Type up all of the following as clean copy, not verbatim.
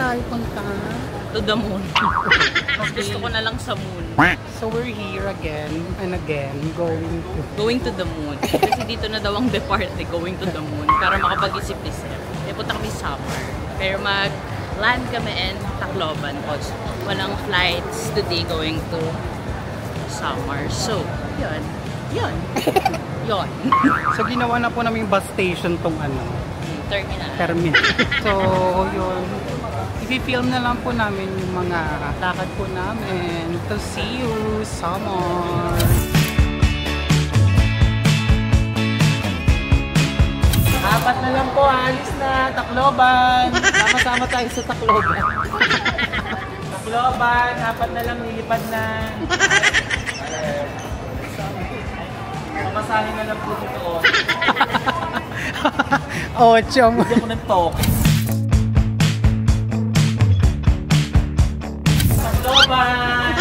tayo punta? To the moon. Mas gusto ko na lang sa moon. So we're here again and again Going to the moon. Kasi dito na daw ang depart going to the moon para makapag-isip-isip. Kaya punta kami summer. Pero mag-land kami in Tacloban because walang flights today going to summer. So, yun. Yun. So ginawa na po namin bus station tong terminal. So yun, i-film na lang po namin yung mga lakad po namin. To see you summer. Apat na lang po, alis na, Tacloban. Sama-sama tayo sa Tacloban. Tacloban, apat na lang, lilipad na. Mamasahin na lang po dito. Chong. Hindi ako nag-talk. Tacloban,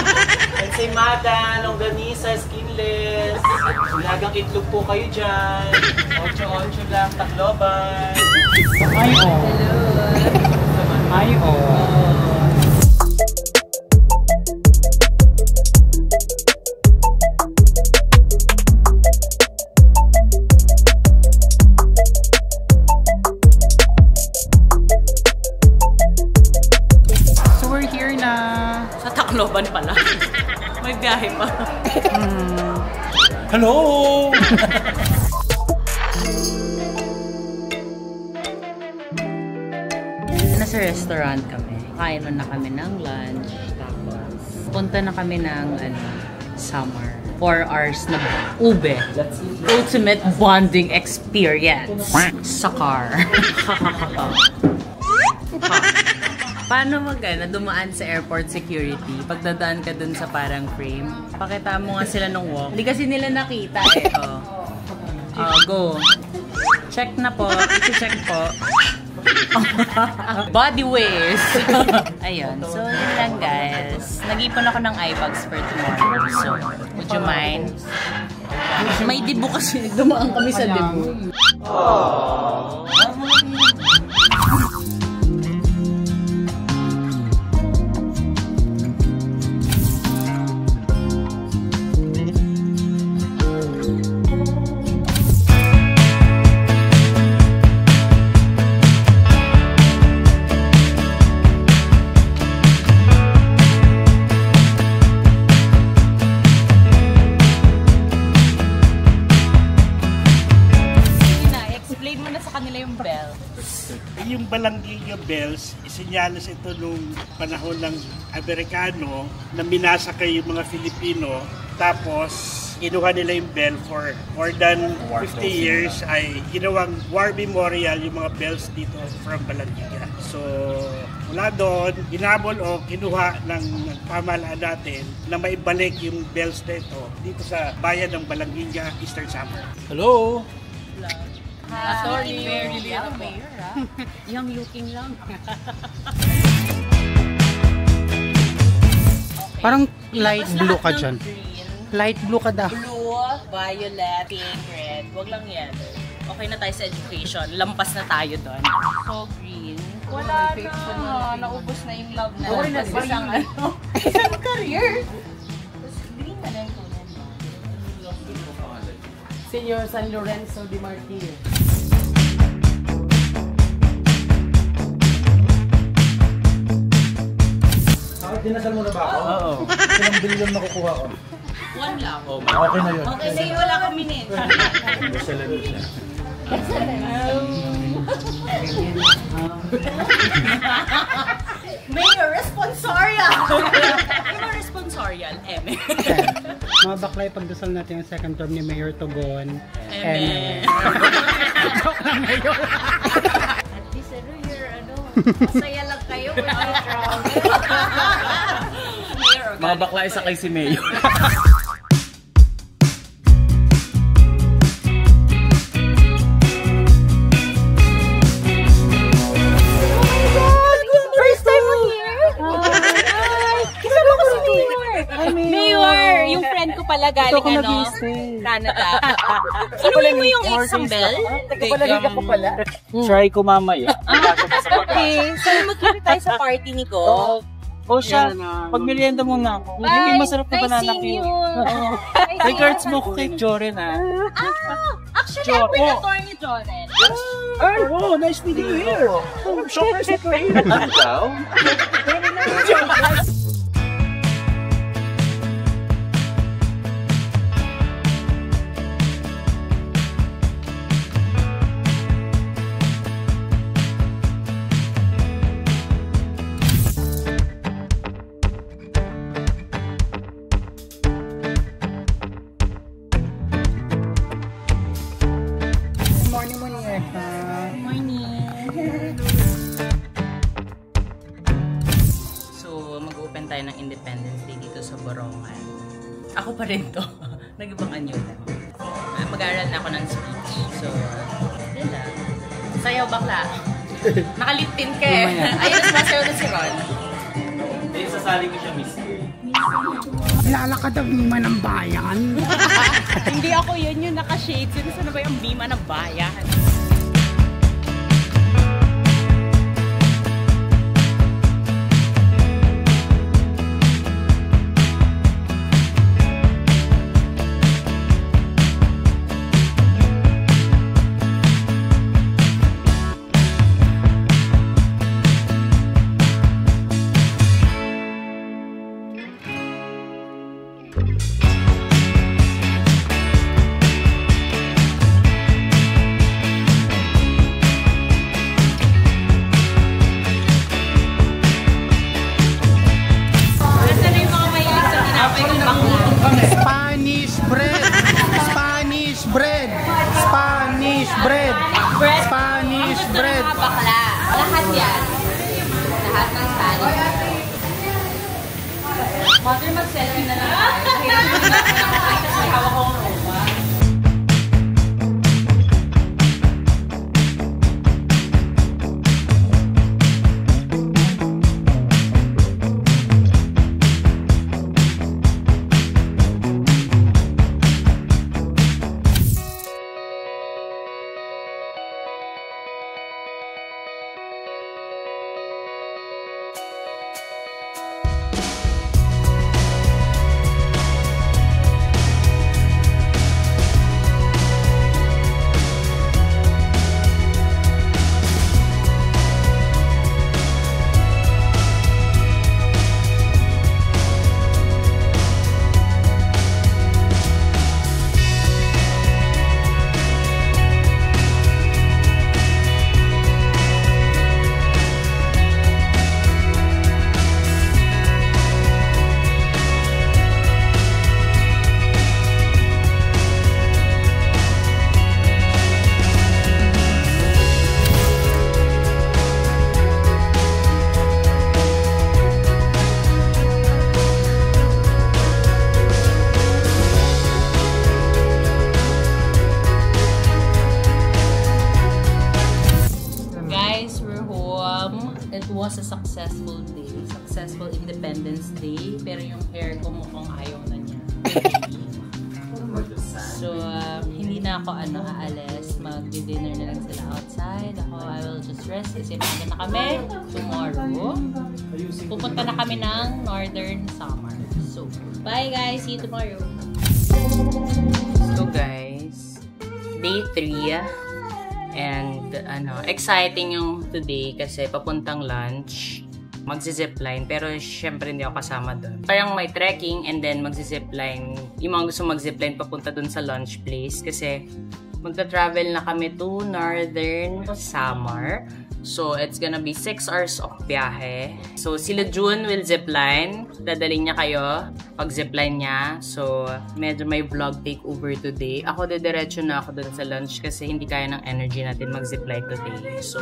Ensaymada, Longganisa, Skinless. Ilagang itlog po kayo dyan. 8-8 lang, Tacloban. Hello. Sa Tacloban pala. May biyahe pa. Hello! Nasa restaurant kami. Kain na kami ng lunch. Tapos, punta na kami ng summer. 4 hours na ube. Ultimate bonding experience. Sa car. Paano dumaan sa airport security? Pagdadaan ka dun sa parang frame, pakita mo nga sila nung walk. Hindi kasi nila nakita eh. Go. Check na po. I-check po. Body waste. Ayun. So, yun lang guys. Nag-ipon ako ng eyebags for tomorrow. So, would you mind? May dibu kasi. Dumaan kami sa dibu. Aww. Yung Balanggiga Bells, isinyalis ito nung panahon ng Amerikano na minasakay yung mga Filipino. Tapos, kinuha nila yung bell for more than 50 years ay ginawang war memorial yung mga bells dito from Balanggiga. So, mula doon, ginabol o kinuha ng pamahalaan natin na maibalik yung bells na ito dito sa bayan ng Balanggiga, Eastern Samar. Hello! Sorry, very little mayor, Young looking lang. Parang light blue ka dyan. Light blue ka daw. Blue, violet, pink, red. Wag lang yan. Okay na tayo sa education. Lampas na tayo doon. So green. Wala na. Naubos na yung love na. Okay na isang career. Green na lang ito. Senior San Lorenzo de Martir. Dinasal mo na ba ako? Oo. Ilang bilyon nakukuha ko? 1 lang. Okay na yun. Okay, sa'yo wala kang minute. Dasal na siya. Mayor, responsorial! Ano responsorial? Eme. Mga baklay, pagdasal natin yung second term ni Mayor Togon. Eme. Joke lang ngayon. At least, masaya lang kayo. Mga bakla isa kay si Mayor. First time mo here? Hi! Kasama ko si Mayor! Mayor! Yung friend ko pala galing Canada. Ano mo yung isang bell? Nagpapalalig ako pala. Try ko mamaya. Okay, so magkita tayo sa party ni Ko. O siya, pag merienda muna ako. Yung masarap na banana cue. Regards mo ko kay Joren Actually, I'm with the tour ni Joren. Oh, nice meeting you here. I'm shocked that you're here. Ano daw? Tayo ng Independence Day dito sa Borongan. Ako pa rin to. Nag-ibang anyo lang. Mag-aaral na ako ng speech. So, yun lang. Sayaw bakla. Nakalipin ka eh. Ayun, sumasayaw na si Ron. Eh, sasali ko siya, miss. Lalakad ang Bima ng Bayan. Hindi ako yun yung naka-shades. Yun, saan ba yung Bima ng Bayan? Spanish bread. Spanish bread. Spanish bread. Spanish bread. Bakla. Lahat yan. Lahat ng Spanish. Mother, mag-selfie na lang. Kasi hawak ko ang ropa. Was a successful day. Successful Independence Day. Pero yung hair ko mukhang ayaw na niya. So, hindi na ako aalis. Mag-dinner na lang sila outside. Ako, I will just rest. Kasi paano na kami tomorrow. Pupunta na kami ng Northern Summer. So, bye guys. See you tomorrow. So guys, day 3. And exciting yung today kasi papuntang lunch, magsi-zipline, pero syempre hindi ako kasama doon. Parang may trekking and then magsi-zipline. Yung mga gusto mag-zipline papunta doon sa lunch place kasi magta-travel na kami to Northern Samar. So, it's gonna be 6 hours of biyahe. So, sila June will zipline. Dadaling niya kayo pag zipline niya. So, medyo may vlog takeover today. Ako, diretso na ako dun sa lunch kasi hindi kaya ng energy natin mag-zipline today. So,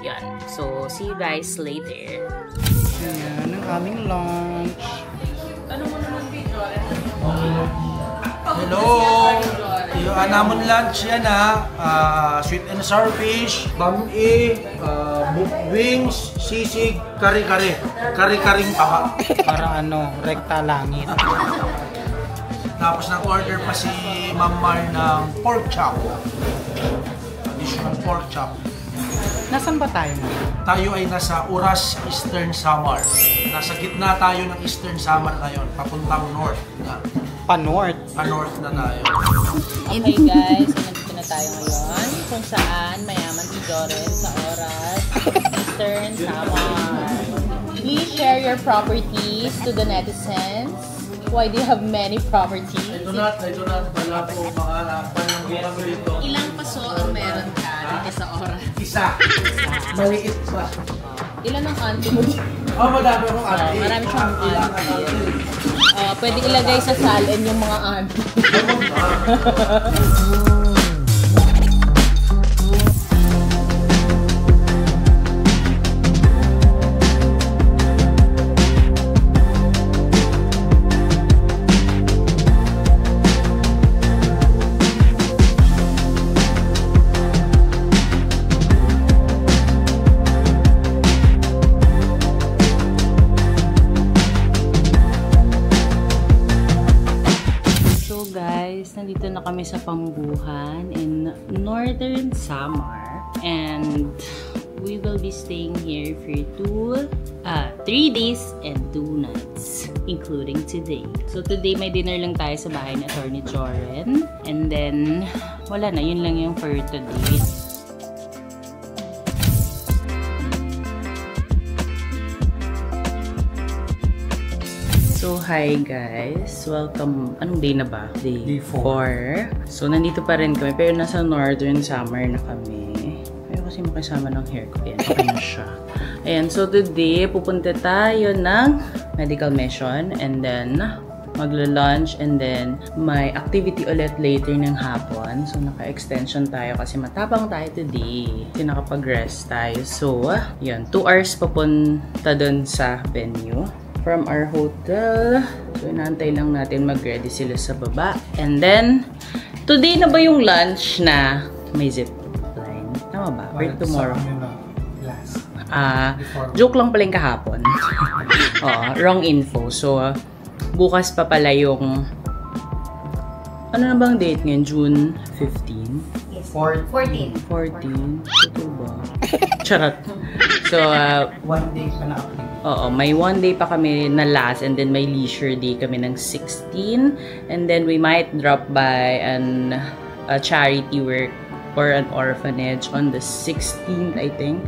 yan. So, see you guys later. Yan ang aming lunch. Ano mo naman dito? Hello! Yung namon lunch yan sweet and sour fish, bami, wings, sisig, kare-kare. Kare-karing taba. Para rekta langit. Tapos nag-order pa si Ma'am Mar ng pork chop. ng pork chop. Nasaan ba tayo ngayon? Tayo ay nasa Oras, Eastern Samar. Nasa gitna tayo ng Eastern Samar ngayon, papuntang north na. Pa-north. Pa-north na tayo. Okay guys, nandito na tayo ngayon kung saan mayaman si Joren sa Oras, Eastern Samar. Please share your properties to the netizens. Why do you have many properties? I do not. Wala po mga pananggihan dito. Ilang paso ang meron ka dito sa Oras? Isa. Maliit pa. Ilan ang auntie mo? Oh, madami akong auntie. Marami siyang auntie. Pwede ilagay sa salin yung mga auntie. Nandito na kami sa Pambuhan in Northern Samar, and we will be staying here for 3 days and 2 nights, including today. So today may dinner lang tayo sa bahay ni Attorney Joren, and then wala na, yun lang yung for today. So, hi guys! Welcome. Anong day na ba? Day 4. So, nandito pa rin kami. Pero nasa Northern Samar na kami. Ayaw kasi makisama ng hair ko. Ayan, okay na siya. Ayan, so today, pupunta tayo ng medical mission. And then, magla-lunch. And then, may activity ulit later ng hapon. So, naka-extension tayo kasi matapang tayo today. Kasi nakapag-rest tayo. So, yun. 2 hours papunta dun sa venue from our hotel. So, inaantay lang natin mag-ready sila sa baba. And then, today na ba yung lunch na may zip line? Tama ba? Or tomorrow? Joke lang pala yung kahapon. Wrong info. So, bukas pa pala yung... Ano na bang date ngayon? June 15? Yes. 14. 14? Ito ba? Charot. So, 1 day pa na activity. Oo, may 1 day pa kami na last, and then may leisure day kami ng 16, and then we might drop by a charity work or an orphanage on the 16th, I think.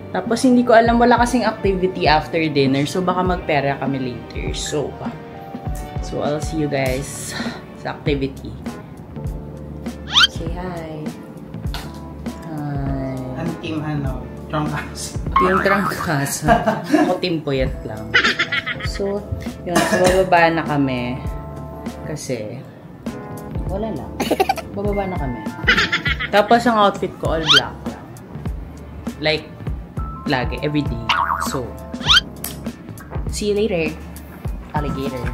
Tapos hindi ko alam, wala kasing activity after dinner, so baka magpera kami later. So I'll see you guys sa activity. Say hi. Hi. Ang team Trangkas. Team Trangkas. Ako team Puyat lang. So, yun. So, bababa na kami. Kasi, wala lang. Bababa na kami. Tapos, ang outfit ko, all black. Like, lagi, everyday. So, see you later. Alligator.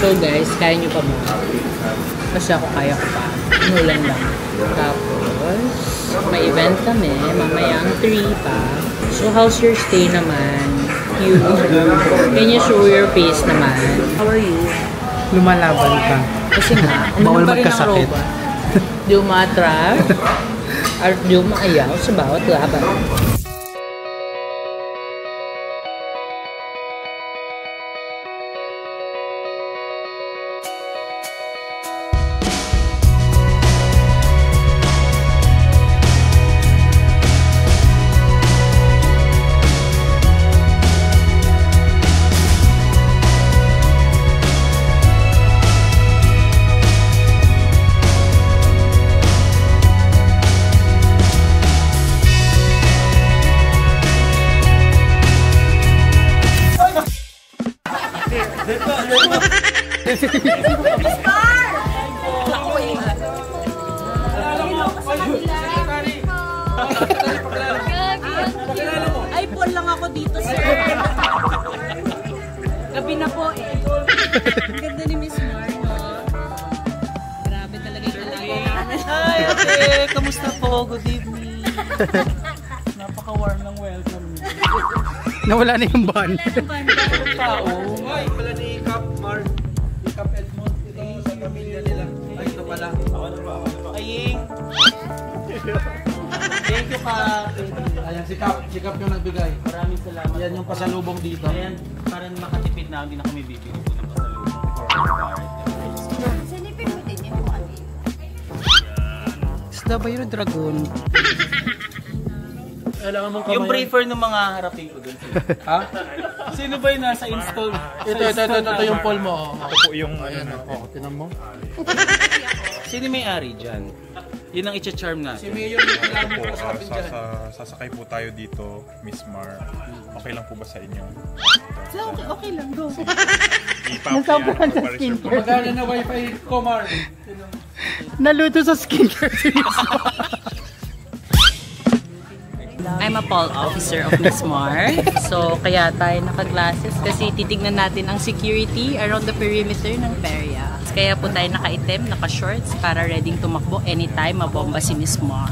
So guys, kaya nyo pa ba? Kasi ako kaya ko pa. Nulan lang. Tapos, may event kami. Mamaya ang 3 pa. So, how's your stay naman? Can you show your face naman? How are you? Lumalaban ka. Kasi nga, Bawal pa rin ang magkasakit. robot. Di umatras. At di umaayaw sa bawat laban. Hi, ate! Kamusta po? Good evening. Napaka-warm ng welcome niyo. Nawala na yung ban. Tao. Ay, pala ni Cap Mark. Ni Cap Edmond. Ito sa pamilya nila. Ay, ito pala. Aying. Thank you, ka. Ayan, si Cap yung nagbigay. Maraming salamat. Yan yung pasalubong dito. Ayan, para makatipid na, hindi na kami bibili po ng pasalubong. Silipin mo din yung ano. Isda ba yun, dragon? Kailangan mong kamay. Yung prefer ng mga harapin ko dun. Ha? Sino ba yung nasa install? Ito yung poll mo. Ako po yung Tinan mo. Sino may ari dyan? Yun ang i-charm Si natin. Mayor yung kailangan po, mo kasapin dyan. sasakay po tayo dito, Miss Mar. Okay lang po ba sa inyo? Okay lang, go. Nasabuhan sa skincare. Magana na wifi ko, Mar. Naluto sa skincare. I'm a Paul officer of Miss Mar. So, kaya tayo naka-glasses kasi titignan natin ang security around the perimeter ng perya. Kaya po tayo naka-itim, naka-shorts para ready tumakbo anytime mabomba si Miss Mar.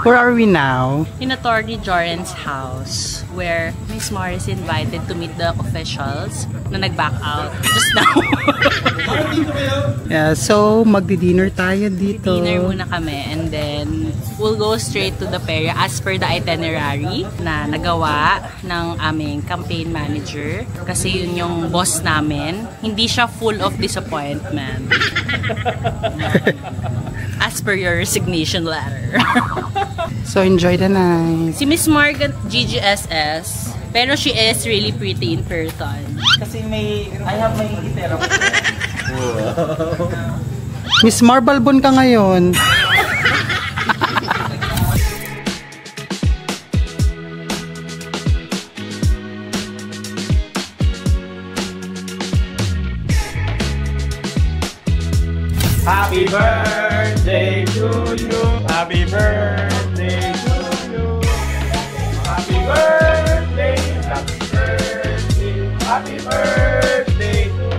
Where are we now? In Attorney Joren's house where Miss Mar is invited to meet the officials na nag-back out just now. Yeah, so magdi-dinner tayo dito. Dinner muna kami and then we'll go straight to the perya as per the itinerary na nagawa ng aming campaign manager kasi yun yung boss namin. Hindi siya full of disappointment. As per your resignation letter. So enjoy the night. Si Miss Margaret GGSS, pero she is really pretty in person. Kasi I have my therapy. Miss Marbalbon ka ngayon. Happy birthday to you. Happy birthday to you. Happy birthday. Happy birthday. Happy birthday to you.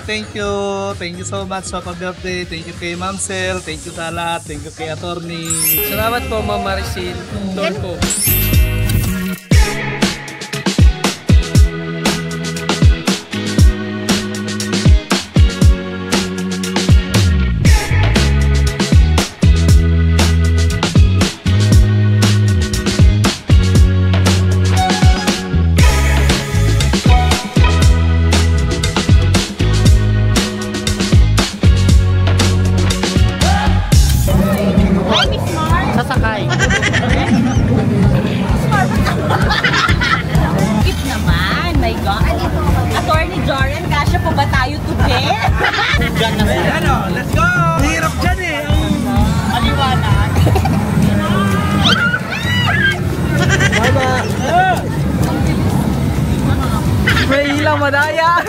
Thank you. Thank you so much sa pag-birthday. Thank you kay Ma'am Sel. Thank you sa lahat. Thank you kay Attorney. Salamat po, Ma'am Maricel. Tol po. Sasakay. Cute naman, my God. Attorney Joren, kasya po ba tayo today? Diyan na sila. Ano, let's go! Hirap dyan eh. Maliwanag. May hilang madaya.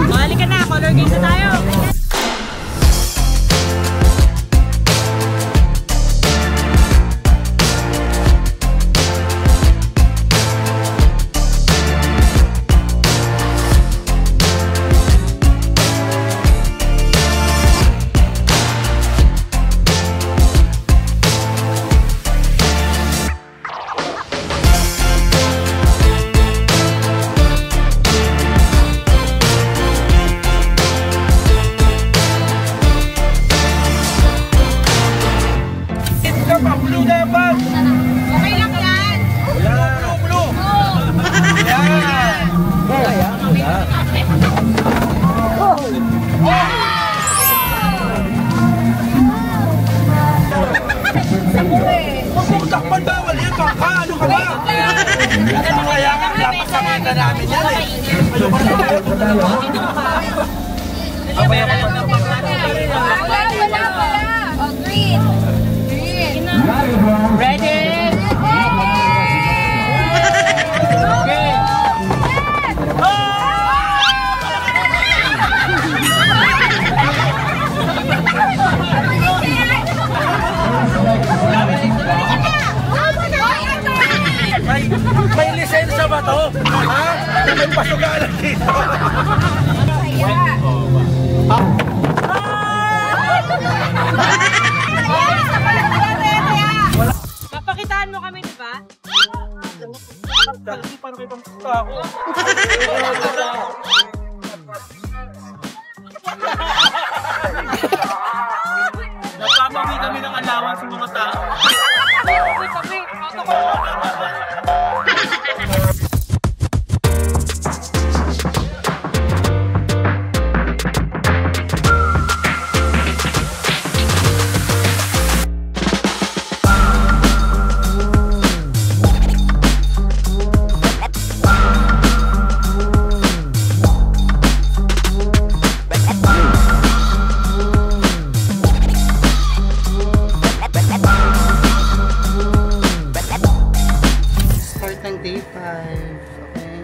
Halika na, color game na tayo. Okay lang yan. Takpan bawal yan, baka! Ano ka ba? Kaya nga, dapat sabihin namin yan eh. Wala. Oh, green. Ready? May lisensya ba to? Ha? May pasugalan dito. Papakitaan mo kami, di ba? Dati pa naman ibang pusta ako. Napapawi kami ng alawan sa mga tao. Day 5. Okay.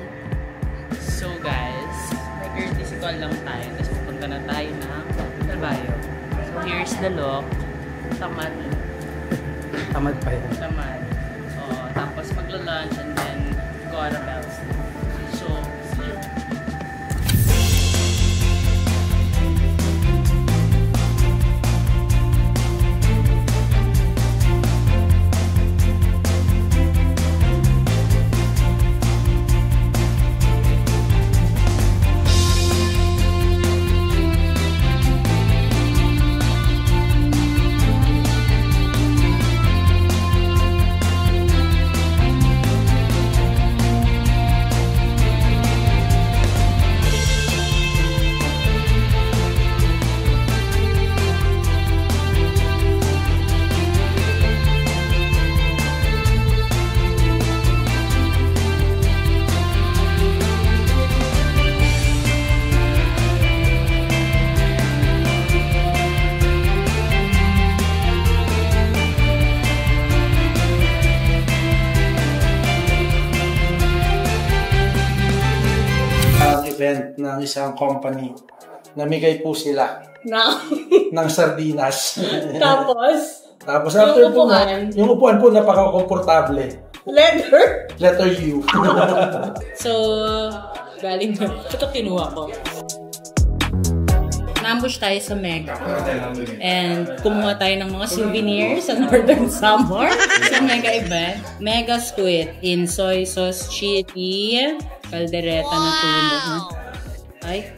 So guys, nag-courtesy call lang tayo. Tapos pupunta na tayo ng Calvario. So here's the look. Tamad. Tamad pa yan. Tamad. So, tapos magla-lunch and then go out of bells. So, see you. Event ng isang company. Namigay po sila ng sardinas. Tapos after po yung upuan po napaka-komportable. Letter U. So, galing na. Ito kinuha ko. Na-ambush tayo sa Mega. And kumuha tayo ng mga souvenirs sa Northern Samar sa Mega event. Mega squid in soy sauce chili. Caldereta na tulo. Ay.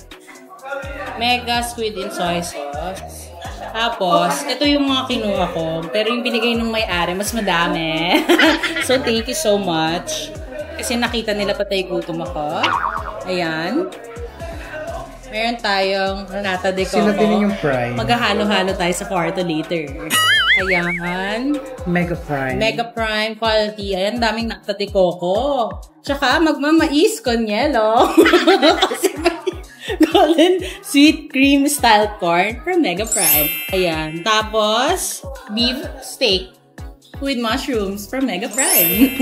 Mega squid in soy sauce. Tapos, ito yung mga kinuha ko. Pero yung binigay ng may-ari, mas madami. So, thank you so much. Kasi nakita nila patay gutom ako. Ayan. Meron tayong nata de coco. Sila din yung prime. Maghahalo-halo tayo sa kwarto later. Ayan. Mega prime. Mega prime quality. Ayan, daming nata de coco. Tsaka, magmamais con yelo. Kasi golden sweet cream style corn from Mega Prime. Ayan. Tapos, beef steak with mushrooms from Mega Prime.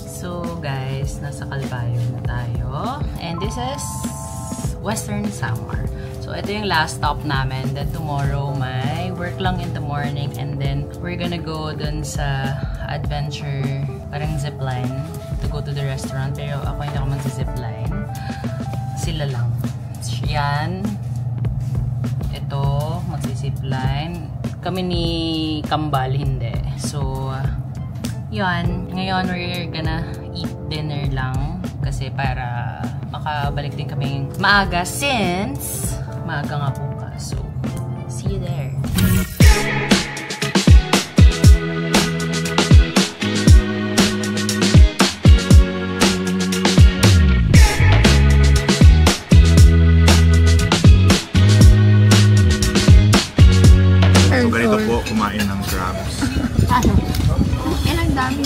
So guys, nasa Calvario na tayo. And this is Western Samar. So, ito yung last stop namin. Then, tomorrow, may work lang in the morning. And then, we're gonna go dun sa adventure, parang zipline, to go to the restaurant. Pero ako hindi ako mag-zipline. Sila lang. Yan. Ito, mag-zipline. Kami ni Kambal, hindi. So, yun. Ngayon, we're gonna eat dinner lang. Kasi para makabalik din kami maaga since maaga nga bukas. So, see you there.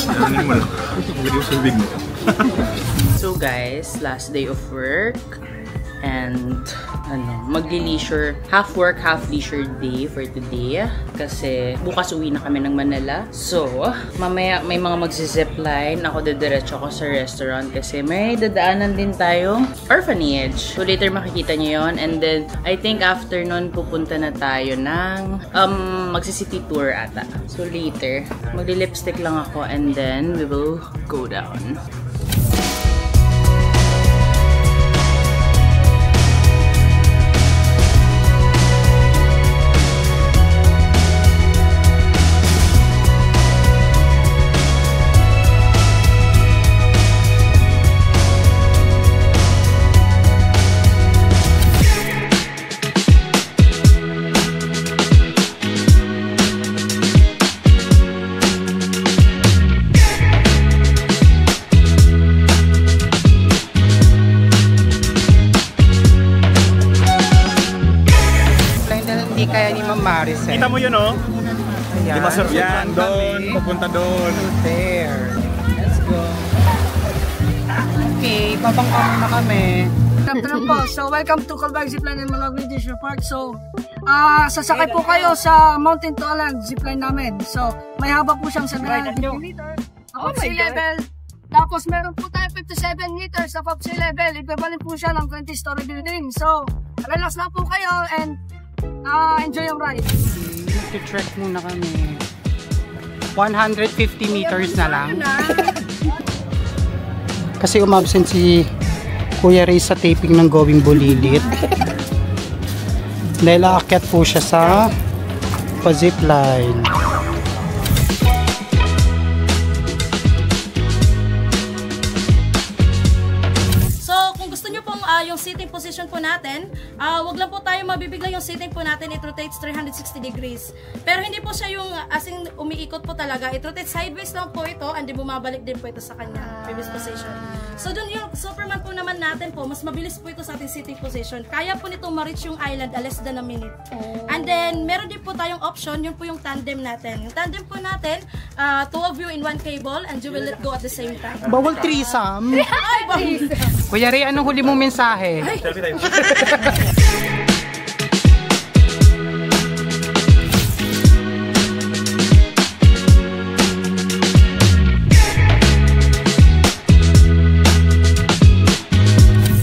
Ano mo lang. Video subig mo. So guys, last day of work. And magli-leisure, half work, half leisure day for today. Kasi bukas uwi na kami ng Manila. So, mamaya may mga magsi-zipline. Ako didiretso ako sa restaurant kasi may dadaanan din tayong orphanage. So, later makikita nyo yun. And then, I think after nun, pupunta na tayo ng magsi-city tour ata. So, later, magli-lipstick lang ako and then we will go down. Kaya ni Ma'am Maricel. Kita mo yun, oh. Ayan. Yan, doon. Papunta doon. There. Let's go. Okay, babangka na kami. Po. So, welcome to Calvary Zipline and Malagwe District Park. So, sasakay po kayo sa Mountain to Aland Zipline namin. So, may haba po siyang 750 meters. Above sea level. Tapos, meron po tayo 57 meters above sea level. Equivalent po siya ng 20-story building. So, relax lang po kayo and enjoy yung ride. Mag-trek muna kami. 150 meters na lang. Kasi umabsent si Kuya Ray sa taping ng Going Bulilit. Dahil aakyat po siya sa pa-zipline. Yung sitting position po natin, wag lang po tayo mabibigla yung sitting po natin, it rotates 360 degrees. Pero hindi po siya yung asing umiikot po talaga, it rotates sideways lang po ito and then bumabalik din po ito sa kanya previous position. So dun yung Superman po naman natin po, mas mabilis po ito sa ating sitting position. Kaya po nito ma-reach yung island less than a minute. And then meron din po tayong option, yun po yung tandem natin. Yung tandem po natin, two of you in one cable and you will let go at the same time. Bawal threesome. Ay, bawal. Kuya Ray, anong huli mong mensahe? Selfie tayo.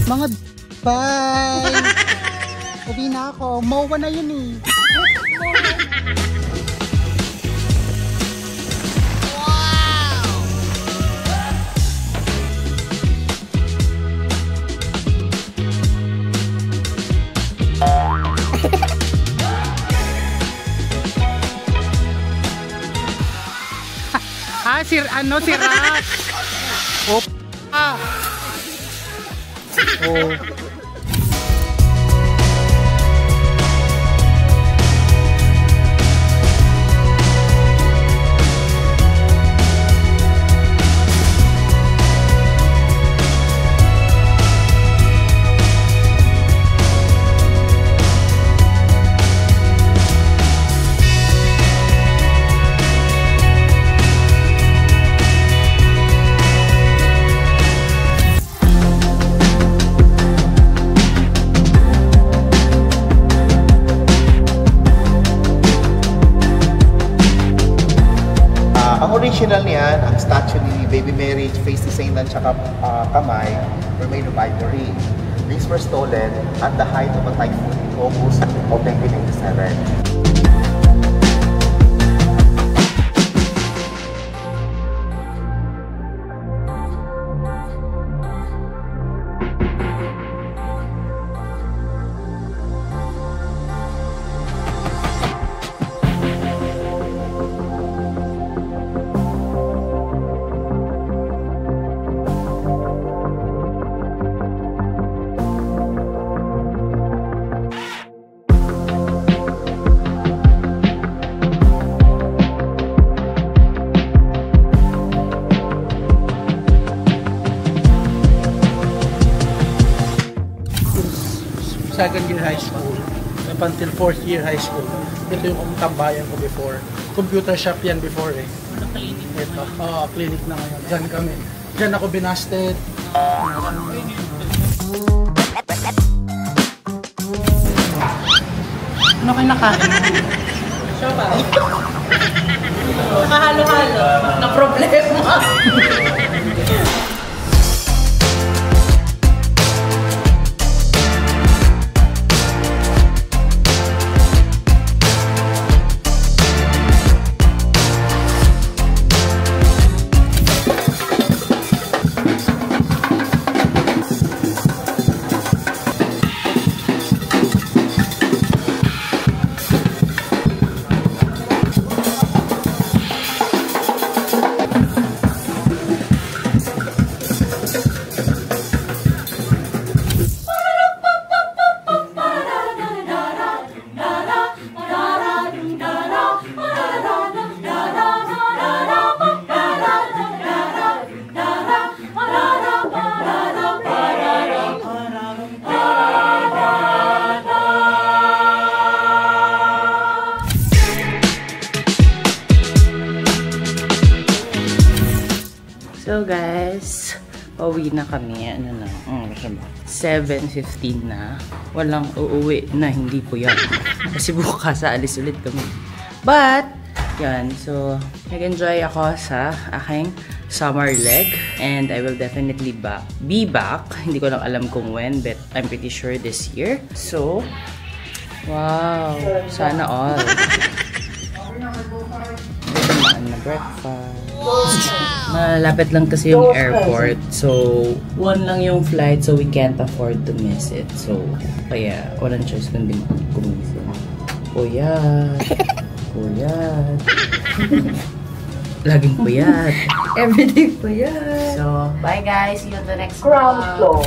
Mga bye! Uwi na ako. Mowa na yun eh. Si Rat. Opa. Oh. Original niyan, ang statue ni Baby Mary, face design at saka kamay, were made of ivory. These were stolen at the height of a typhoon in August of 1997. Second year high school up until 4th year high school. Ito yung tambayan ko before. Computer shop yan before eh. Ito, clinic na ngayon. Diyan kami. Diyan ako binasted. Ano kayo nakain? Siopaw. Nakahalo-halo na problema. So guys, pauwi na kami. Ano na? 7:15 na. Walang uuwi na hindi po yan. Kasi bukas aalis ulit kami. But, yan. So, nag-enjoy ako sa aking summer leg. And I will definitely be back. Hindi ko lang alam kung when, but I'm pretty sure this year. So, wow. Sana all. Na breakfast. Malapit lang kasi yung airport. So, one lang yung flight so we can't afford to miss it. So, kaya walang choice kundi kumising. Puyat. Puyat. Laging puyat. Everyday puyat. So, bye guys. See you on the next vlog.